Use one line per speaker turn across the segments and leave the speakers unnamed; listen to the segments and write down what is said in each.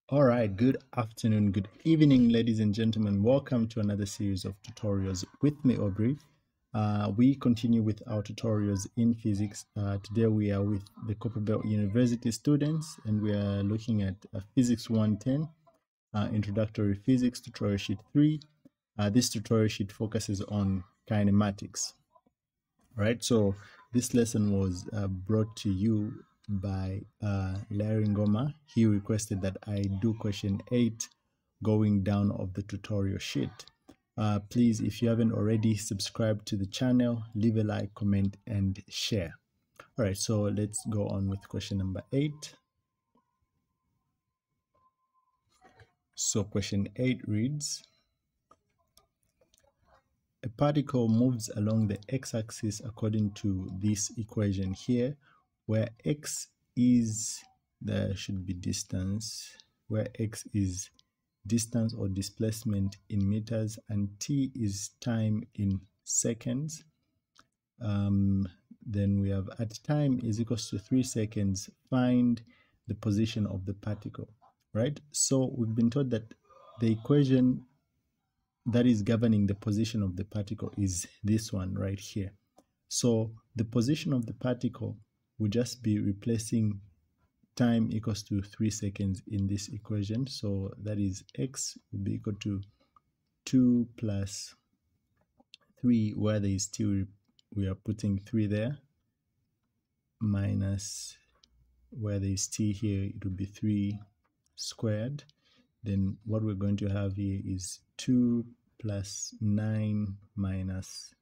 All right, good afternoon, good evening, ladies and gentlemen. Welcome to another series of tutorials with me, Aubrey. We continue with our tutorials in physics. Today we are with the Copperbelt University students and we are looking at Physics 110, Introductory Physics, Tutorial Sheet 3. This tutorial sheet focuses on kinematics. Right, so this lesson was brought to you by Larry Ngoma. He requested that I do question 8 going down of the tutorial sheet. Please, if you haven't already subscribed to the channel, leave a like, comment, and share. All right, so let's go on with question number 8. So question 8 reads, a particle moves along the x-axis according to this equation here, where x is, there should be distance, where x is distance or displacement in meters and t is time in seconds. Then we have at time is equals to 3 seconds, find the position of the particle, right? So we've been told that the equation that is governing the position of the particle is this one right here. So the position of the particle will just be replacing time equals to 3 seconds in this equation. So that is x will be equal to 2 plus 3, where there is t, we are putting 3 there, minus where there is t here, it will be 3 squared. Then what we're going to have here is 2 plus 9 minus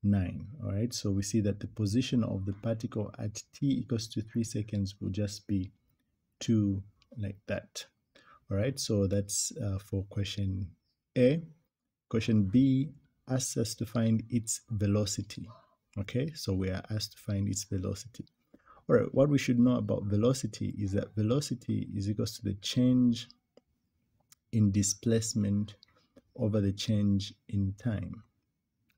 9. All right, so we see that the position of the particle at t equals to 3 seconds will just be 2, like that. All right, so that's for question A. Question B asks us to find its velocity. Okay, so we are asked to find its velocity. All right, what we should know about velocity is that velocity is equals to the change in displacement over the change in time.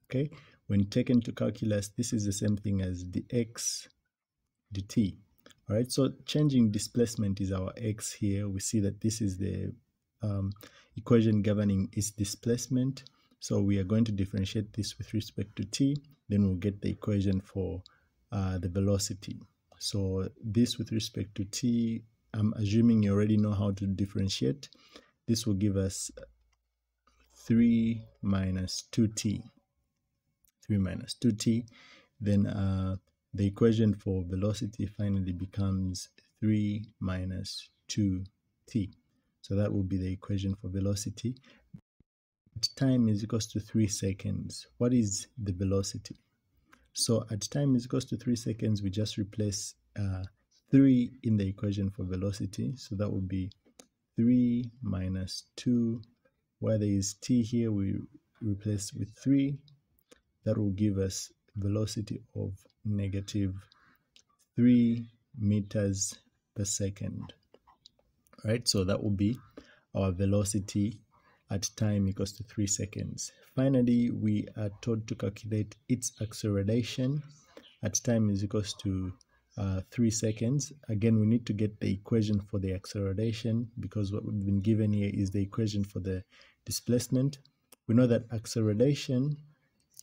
Okay, when taken to calculus, this is the same thing as dx dt. All right, so changing displacement is our x here. We see that this is the equation governing its displacement. So we are going to differentiate this with respect to t, then we'll get the equation for the velocity. So this with respect to t, I'm assuming you already know how to differentiate. This will give us 3 minus 2t. 3 minus 2t. Then the equation for velocity finally becomes 3 minus 2t. So that will be the equation for velocity. Time is equals to 3 seconds. What is the velocity? So at time is equals to 3 seconds, we just replace 3 in the equation for velocity. So that will be 3 minus 2. Where there is t here, we replace with 3. That will give us velocity of negative 3 meters per second. Right, so that will be our velocity at time equals to 3 seconds. Finally, we are told to calculate its acceleration at time is equals to 3 seconds. Again, we need to get the equation for the acceleration because what we've been given here is the equation for the displacement. We know that acceleration,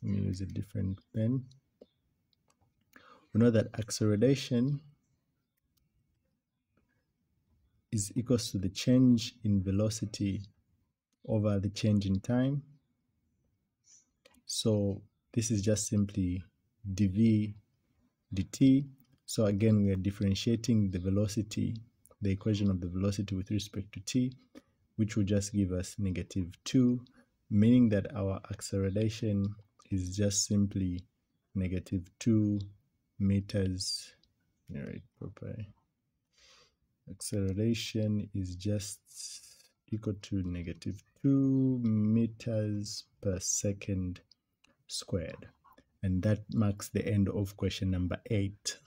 let me use a different pen. We know that acceleration is equals to the change in velocity over the change in time. So this is just simply dv dt. So again, we are differentiating the velocity, the equation of the velocity with respect to t, which will just give us negative 2, meaning that our acceleration is just simply negative 2 meters. All right, proper. Acceleration is just equal to negative 2 meters per second squared. And that marks the end of question number 8.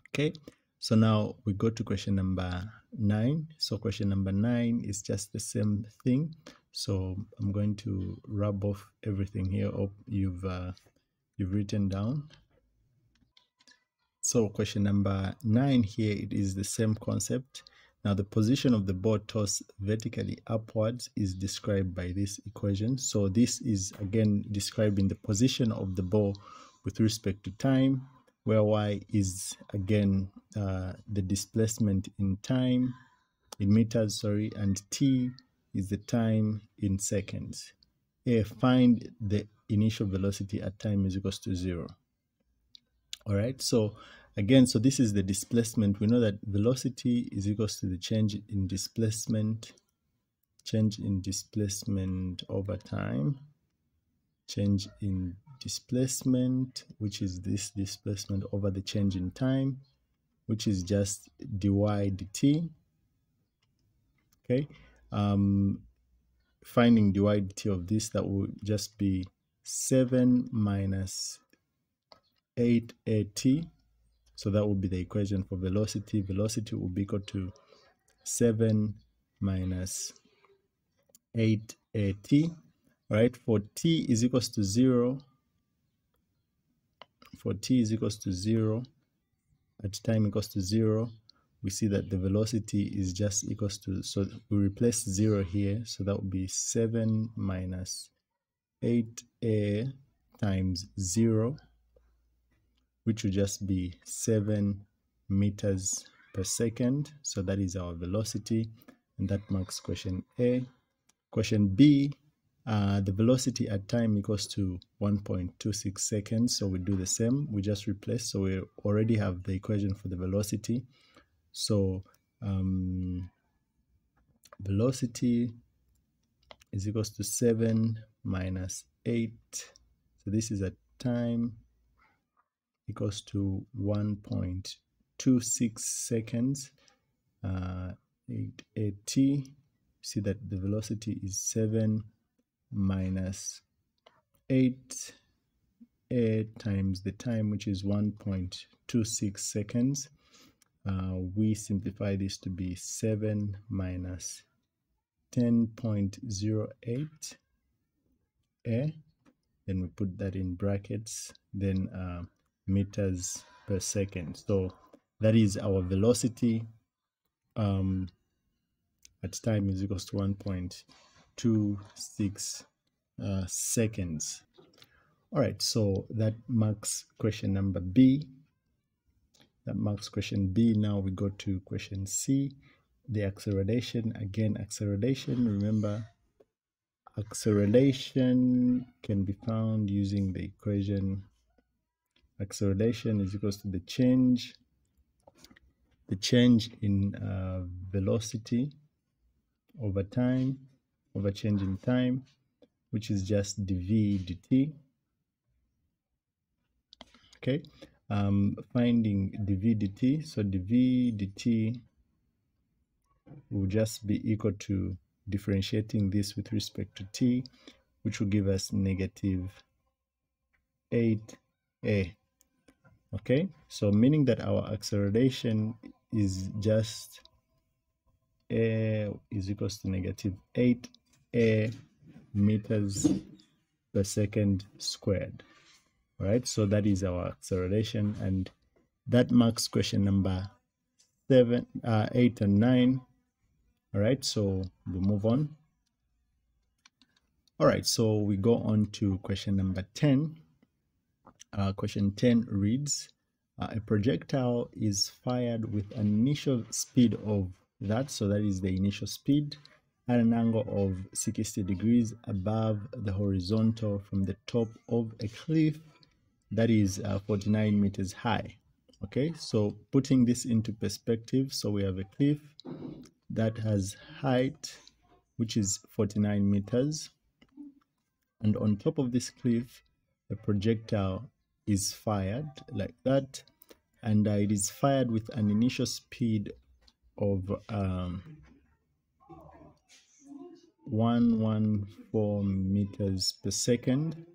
Okay, so now we go to question number 9. So question number 9 is just the same thing. So I'm going to rub off everything here you've written down. So question number 9 here, it is the same concept. Now the position of the ball tossed vertically upwards is described by this equation. So this is again describing the position of the ball with respect to time, where y is again the displacement in time, in meters, sorry, and t is the time in seconds. Find the initial velocity at time is equals to 0. All right, so again, so this is the displacement. We know that velocity is equals to the change in displacement over time, change in displacement, which is this displacement over the change in time, which is just dy dt. Okay, finding dy dt of this, that will just be 7 minus 8at. So that would be the equation for velocity. Velocity will be equal to 7 minus 8at. Right, for t is equals to 0, at time equals to 0, we see that the velocity is just equals to, so we replace 0 here, so that would be 7 minus 8a times 0, which will just be 7 meters per second. So that is our velocity, and that marks question A. Question B, the velocity at time equals to 1.26 seconds. So we do the same, we just replace. So we already have the equation for the velocity. So velocity is equals to 7 minus 8. So this is at time equals to 1.26 seconds. 8at. See that the velocity is 7 minus 8 times the time, which is 1.26 seconds. We simplify this to be 7 minus 10.08 then we put that in brackets, then meters per second. So that is our velocity at time is equals to 1.26 seconds. All right, so that marks question number B. That marks question B. Now we go to question C, the acceleration. Again, acceleration, remember, acceleration can be found using the equation. Acceleration is equals to the change in velocity over time, over change in time, which is just dv dt. Okay, finding dv dt. So dv dt will just be equal to differentiating this with respect to t, which will give us negative 8a. Okay, so meaning that our acceleration is just a is equals to negative 8a meters per second squared. All right, so that is our acceleration, and that marks question number 7, 8, and 9. All right, so we'll move on. All right, so we go on to question number 10. Question 10 reads, a projectile is fired with an initial speed of that, so that is the initial speed, at an angle of 60 degrees above the horizontal from the top of a cliff that is 49 meters high. Okay, so putting this into perspective, so we have a cliff that has height which is 49 meters, and on top of this cliff a projectile is fired like that, and it is fired with an initial speed of 114 meters per second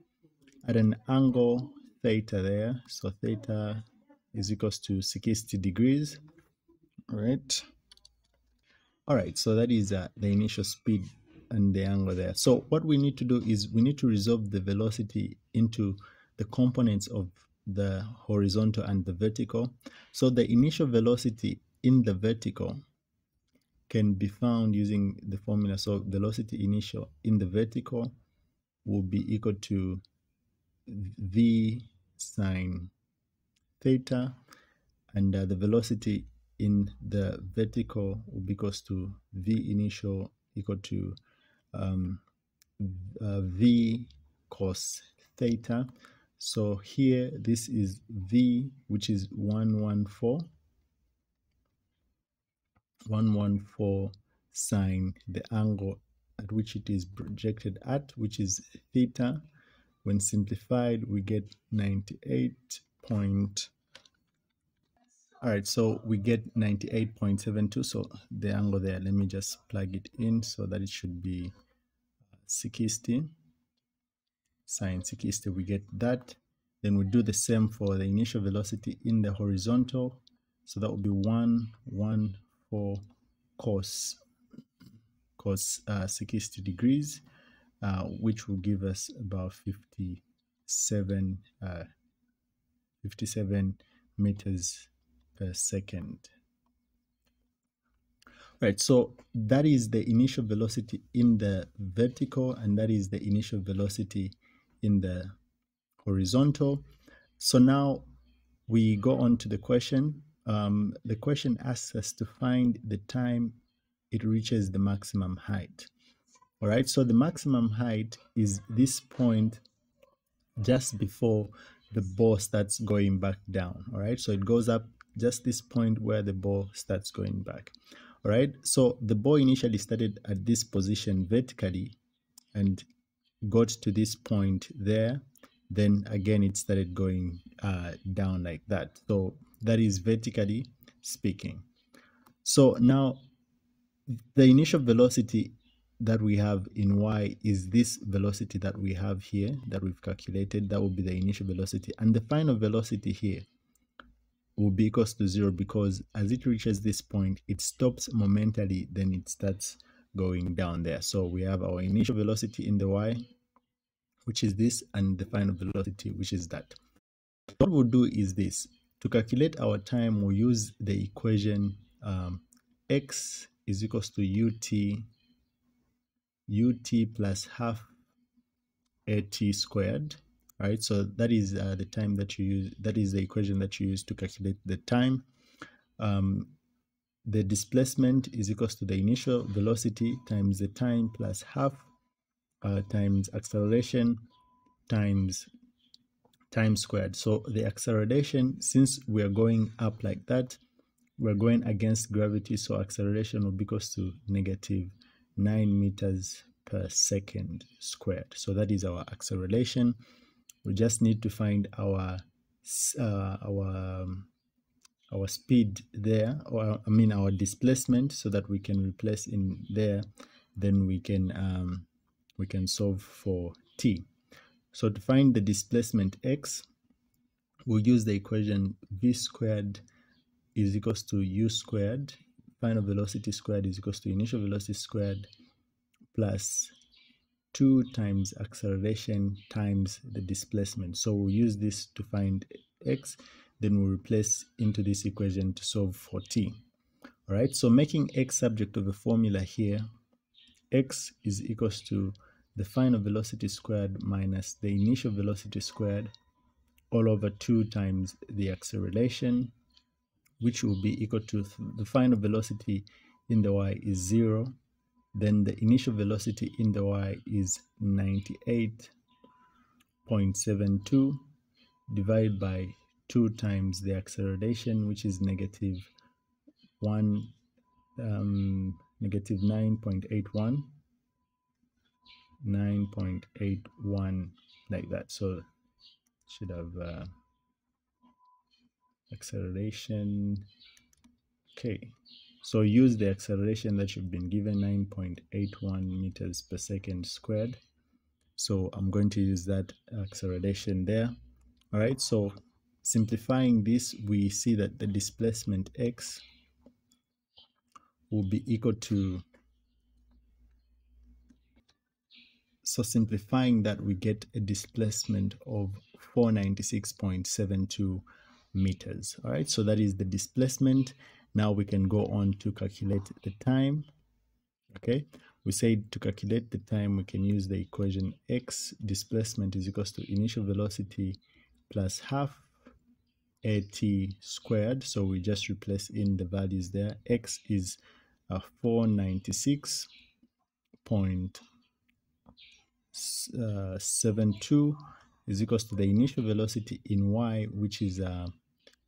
at an angle theta there. So theta is equals to 60 degrees. All right, so that is the initial speed and the angle there. So what we need to do is we need to resolve the velocity into the components of the horizontal and the vertical. So the initial velocity in the vertical can be found using the formula. So velocity initial in the vertical will be equal to v sine theta, and the velocity in the vertical will be equals to v initial equal to v cos theta. So here this is v, which is 114 sine the angle at which it is projected at, which is theta. When simplified, we get 98 point. All right, so we get 98.72. So the angle there, let me just plug it in so that it should be 60 sine 60. We get that. Then we do the same for the initial velocity in the horizontal. So that would be 114 cos 60 degrees, which will give us about 57 meters per second. Right, so that is the initial velocity in the vertical, and that is the initial velocity in the horizontal. So now we go on to the question. The question asks us to find the time it reaches the maximum height. All right, so the maximum height is this point just before the ball starts going back down. All right, so it goes up just this point where the ball starts going back. All right, so the ball initially started at this position vertically and got to this point there. Then again, it started going down like that. So that is vertically speaking. So now the initial velocity that we have in y is this velocity that we have here that we've calculated. That will be the initial velocity, and the final velocity here will be equals to 0, because as it reaches this point, it stops momentarily, then it starts going down there. So we have our initial velocity in the y, which is this, and the final velocity, which is that. What we'll do is this. To calculate our time, we'll use the equation x is equals to ut plus half at squared. Right, so that is the time that you use. That is the equation that you use to calculate the time. The displacement is equals to the initial velocity times the time plus half times acceleration times time squared. So the acceleration, since we are going up like that, we're going against gravity, so acceleration will be equals to negative 9 meters per second squared. So that is our acceleration. We just need to find our speed there, or I mean our displacement, so that we can replace in there. Then we can solve for t. So to find the displacement x, we'll use the equation v squared is equals to u squared, final velocity squared is equals to initial velocity squared, plus 2 times acceleration times the displacement. So we'll use this to find x, then we'll replace into this equation to solve for t. All right, so making x subject of a formula here, x is equals to the final velocity squared minus the initial velocity squared all over 2 times the acceleration, which will be equal to the final velocity in the y is 0. Then the initial velocity in the y is 98.72 divided by 2 times the acceleration, which is negative 9.81, like that. So should have acceleration. Okay, so use the acceleration that you've been given, 9.81 meters per second squared. So I'm going to use that acceleration there. All right, so simplifying this, we see that the displacement x will be equal to, so simplifying that, we get a displacement of 496.72 meters. All right, so that is the displacement. Now we can go on to calculate the time. Okay, we said to calculate the time, we can use the equation x displacement is equals to initial velocity plus half at squared. So we just replace in the values there. X is 496.72 is equals to the initial velocity in y, which is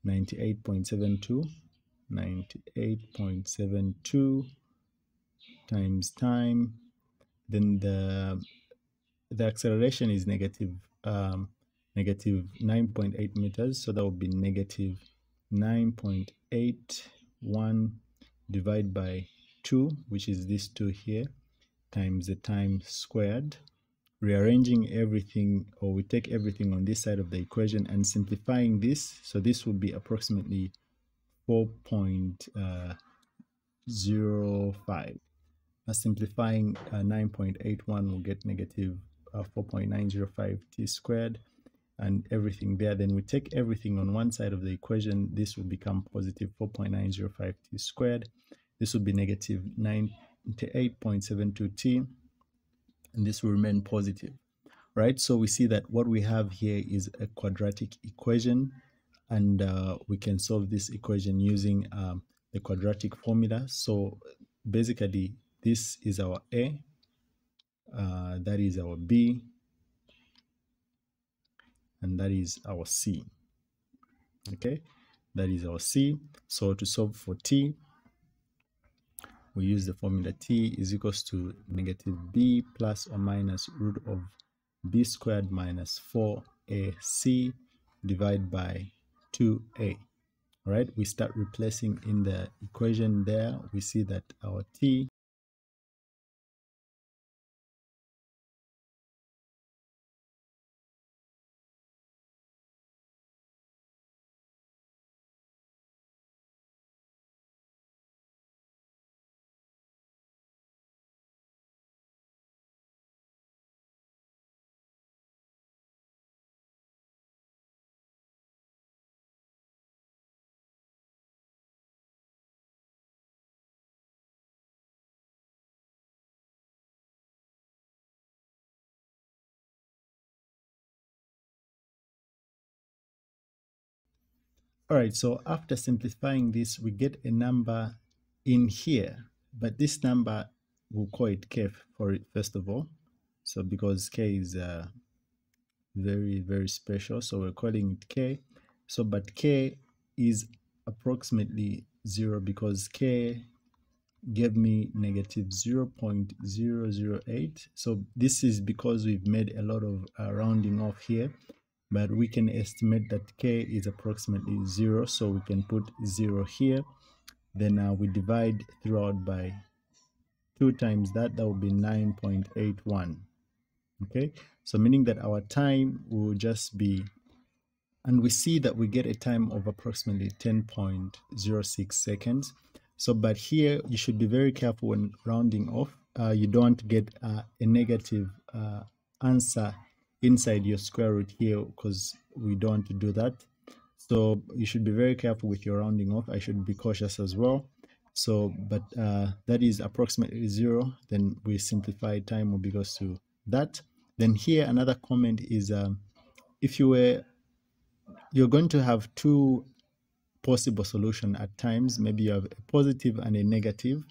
98.72 times time. Then the acceleration is negative 9.8 meters, so that would be negative 9.81 divided by 2, which is this 2 here, times the time squared. Rearranging everything, or we take everything on this side of the equation and simplifying this, so this would be approximately 4.05. Simplifying 9.81 will get negative 4.905 t squared and everything there. Then we take everything on one side of the equation. This will become positive 4.905 t squared. This will be negative 98.72 t, and this will remain positive, right? So we see that what we have here is a quadratic equation, and we can solve this equation using the quadratic formula. So basically, this is our A, that is our B, and that is our C. Okay, that is our C. So to solve for T, we use the formula T is equals to negative B plus or minus root of B squared minus 4AC divided by 2A. All right, we start replacing in the equation there. We see that our T All right, so after simplifying this, we get a number in here, but this number, we'll call it K for it first of all. So because K is very, very special, so we're calling it K. So, but K is approximately 0 because K gave me negative 0.008. So this is because we've made a lot of rounding off here, but we can estimate that K is approximately 0, so we can put 0 here. Then we divide throughout by 2 times that will be 9.81. Okay, so meaning that our time will just be, and we see that we get a time of approximately 10.06 seconds. So, but here you should be very careful when rounding off. You don't get a negative answer inside your square root here, because we don't want to do that. So you should be very careful with your rounding off. I should be cautious as well. So, but that is approximately 0. Then we simplify time will be equals to that. Then here another comment is if you're going to have two possible solution at times. Maybe you have a positive and a negative.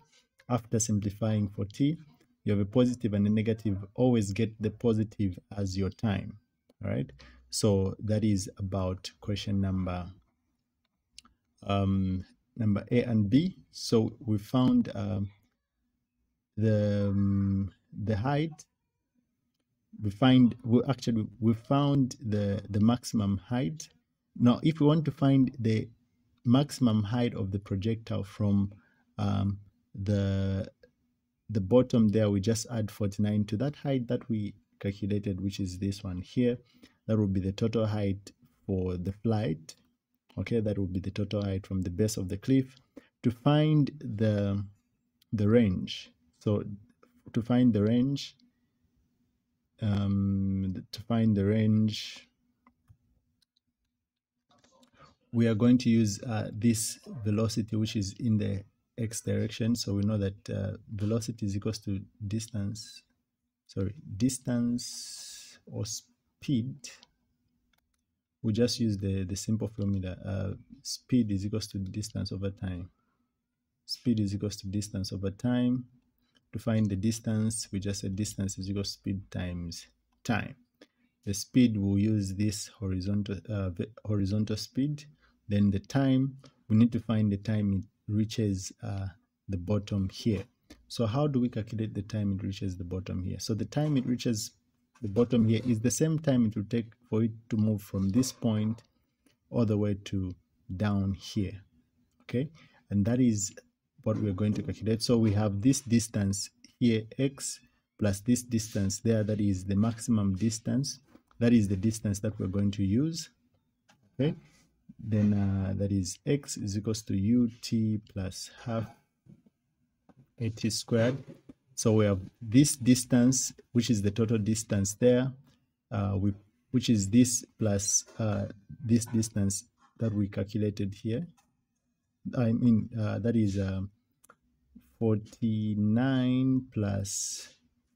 After simplifying for t, you have a positive and a negative. Always get the positive as your time. All right, so that is about question number A and B. So we found the height. We found the maximum height. Now if we want to find the maximum height of the projectile from the bottom there, we just add 49 to that height that we calculated, which is this one here. That will be the total height for the flight. Okay, that will be the total height from the base of the cliff. To find the range, so to find the range, we are going to use this velocity, which is in the x direction. So we know that velocity is equals to distance, distance or speed. We just use the simple formula. Speed is equals to distance over time. Speed is equals to distance over time. To find the distance, we just said distance is equals to speed times time. The speed, will use this horizontal speed. Then the time, we need to find the time it reaches the bottom here. So how do we calculate the time it reaches the bottom here? So the time it reaches the bottom here is the same time it will take for it to move from this point all the way to down here. Okay, and that is what we're going to calculate. So we have this distance here, x, plus this distance there, that is the maximum distance. That is the distance that we're going to use. Okay, then that is x is equals to ut plus half at squared. So we have this distance, which is the total distance there, which is this plus this distance that we calculated here. I mean, that is 49 plus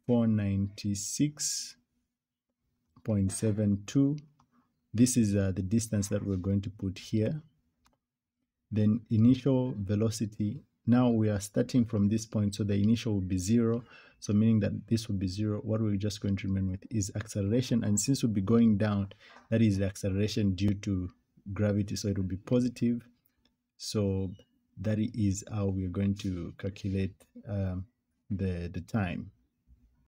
496.72. This is the distance that we're going to put here. Then initial velocity. Now we are starting from this point, so the initial will be 0. So meaning that this will be 0. What we're just going to remain with is acceleration. And since we'll be going down, that is the acceleration due to gravity. So it will be positive. So that is how we're going to calculate the time.